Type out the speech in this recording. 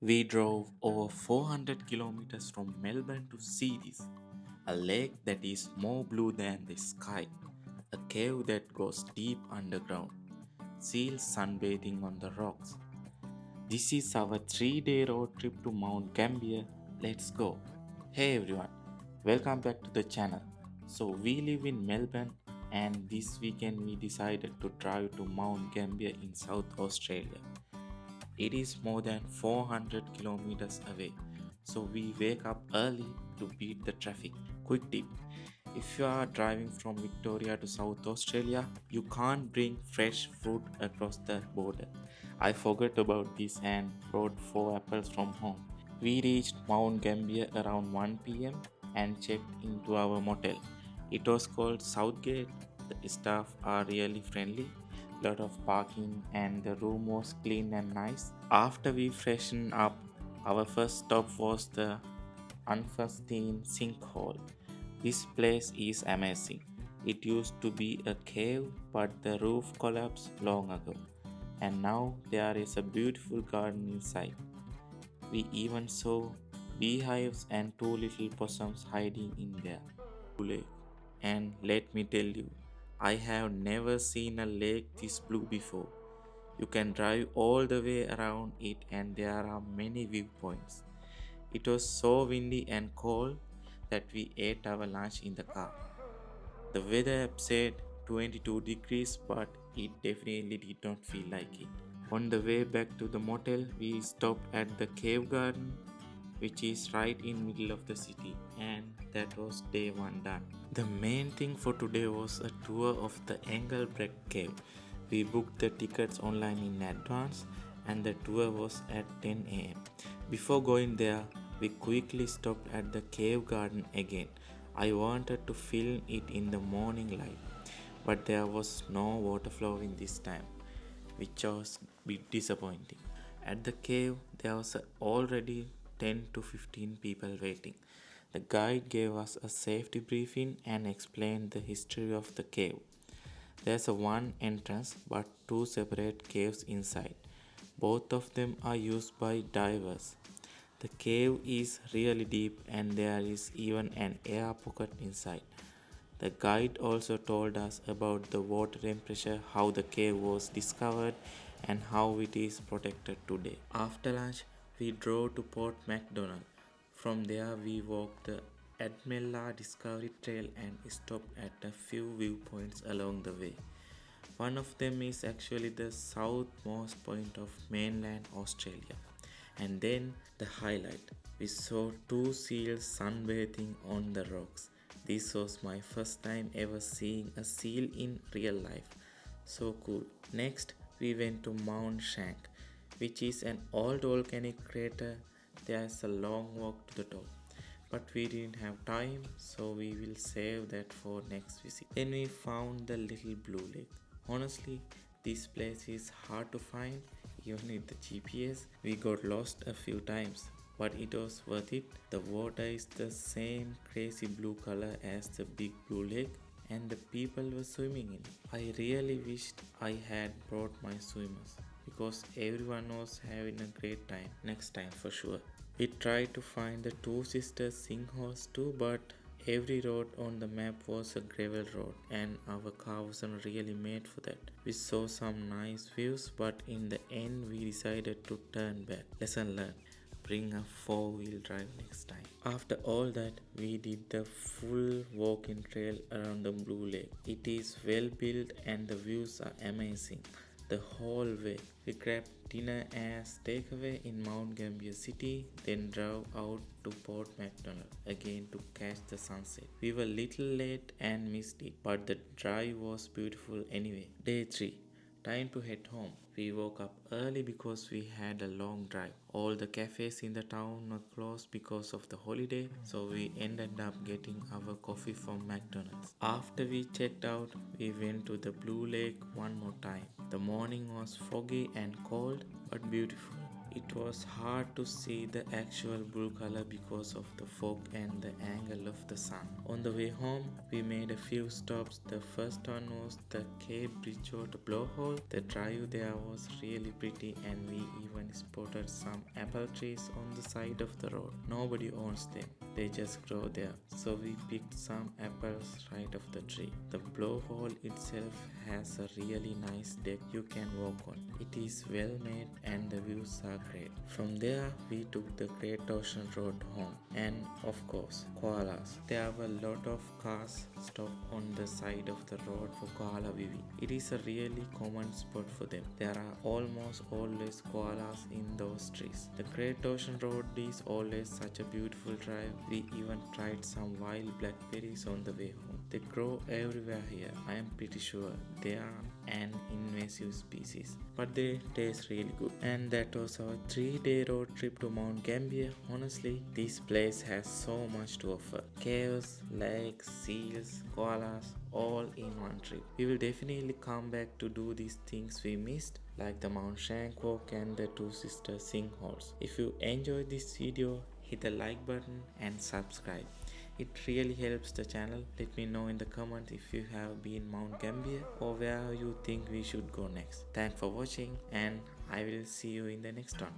We drove over 400 kilometers from Melbourne to see this. A lake that is more blue than the sky. A cave that goes deep underground. Seals sunbathing on the rocks. This is our 3-day road trip to Mount Gambier. Let's go. Hey everyone, welcome back to the channel. So we live in Melbourne and this weekend we decided to drive to Mount Gambier in South Australia. It is more than 400 kilometers away, so we wake up early to beat the traffic. Quick tip, if you are driving from Victoria to South Australia, you can't bring fresh fruit across the border. I forgot about this and brought 4 apples from home. We reached Mount Gambier around 1 pm and checked into our motel. It was called Southgate. The staff are really friendly, lot of parking, and the room was clean and nice. After we freshened up, our first stop was the Umpherston Sinkhole. This place is amazing. It used to be a cave, but the roof collapsed long ago, and now there is a beautiful garden inside. We even saw beehives and 2 little possums hiding in there. Lake. And let me tell you, I have never seen a lake this blue before. You can drive all the way around it, and there are many viewpoints. It was so windy and cold that we ate our lunch in the car. The weather app said 22 degrees, but it definitely did not feel like it. On the way back to the motel, we stopped at the cave garden, which is right in middle of the city, and that was day 1 done. The main thing for today was a tour of the Engelbrecht Cave. We booked the tickets online in advance and the tour was at 10 am. Before going there, we quickly stopped at the cave garden again. I wanted to film it in the morning light, but there was no water flowing this time, which was a bit disappointing. At the cave, there was already 10 to 15 people waiting. The guide gave us a safety briefing and explained the history of the cave. There's a one entrance but two separate caves inside. Both of them are used by divers. The cave is really deep and there is even an air pocket inside. The guide also told us about the water temperature, how the cave was discovered, and how it is protected today. After lunch, we drove to Port MacDonnell. From there, we walked the Admella Discovery Trail and stopped at a few viewpoints along the way. One of them is actually the southmost point of mainland Australia. And then the highlight, we saw two seals sunbathing on the rocks. This was my first time ever seeing a seal in real life. So cool. Next, we went to Mount Schank, which is an old volcanic crater. There's a long walk to the top. But we didn't have time, so we will save that for next visit. Then we found the little blue lake. Honestly, this place is hard to find even with the GPS. We got lost a few times, but it was worth it. The water is the same crazy blue color as the big blue lake, and the people were swimming in it. I really wished I had brought my swimmers because everyone was having a great time. Next time for sure. We tried to find the two sisters sinkholes too, but every road on the map was a gravel road and our car wasn't really made for that. We saw some nice views, but in the end we decided to turn back. Lesson learned. Bring a four-wheel drive next time. After all that, we did the full walking trail around the Blue Lake. It is well built and the views are amazing. The whole way. We grabbed dinner as takeaway in Mount Gambier city, then drove out to Port MacDonnell again to catch the sunset. We were little late and missed it, but the drive was beautiful anyway. Day 3. Time to head home. We woke up early because we had a long drive. All the cafes in the town were closed because of the holiday, so we ended up getting our coffee from McDonald's. After we checked out, we went to the Blue Lake one more time. The morning was foggy and cold but beautiful. It was hard to see the actual blue color because of the fog and the angle of the sun. On the way home, we made a few stops. The first one was the Cave Bridgewater Blowhole. The drive there was really pretty and we even spotted some apple trees on the side of the road. Nobody owns them, they just grow there. So we picked some apples right off the tree. The blowhole itself has a really nice deck you can walk on. It is well made and the views are great. From there we took the Great Ocean Road home, and of course koalas. There were a lot of cars stopped on the side of the road for koala viewing. It is a really common spot for them. There are almost always koalas in those trees. The Great Ocean Road is always such a beautiful drive. We even tried some wild blackberries on the way home. They grow everywhere here. I am pretty sure they are an invasive species, but they taste really good. And that was our 3-day road trip to Mount Gambier. Honestly, this place has so much to offer. Caves, lakes, seals, koalas, all in one trip. We will definitely come back to do these things we missed, like the Mount Schank walk and the two sister sinkholes. If you enjoyed this video, hit the like button and subscribe. It really helps the channel. Let me know in the comments if you have been Mount Gambier or where you think we should go next. Thanks for watching and I will see you in the next one.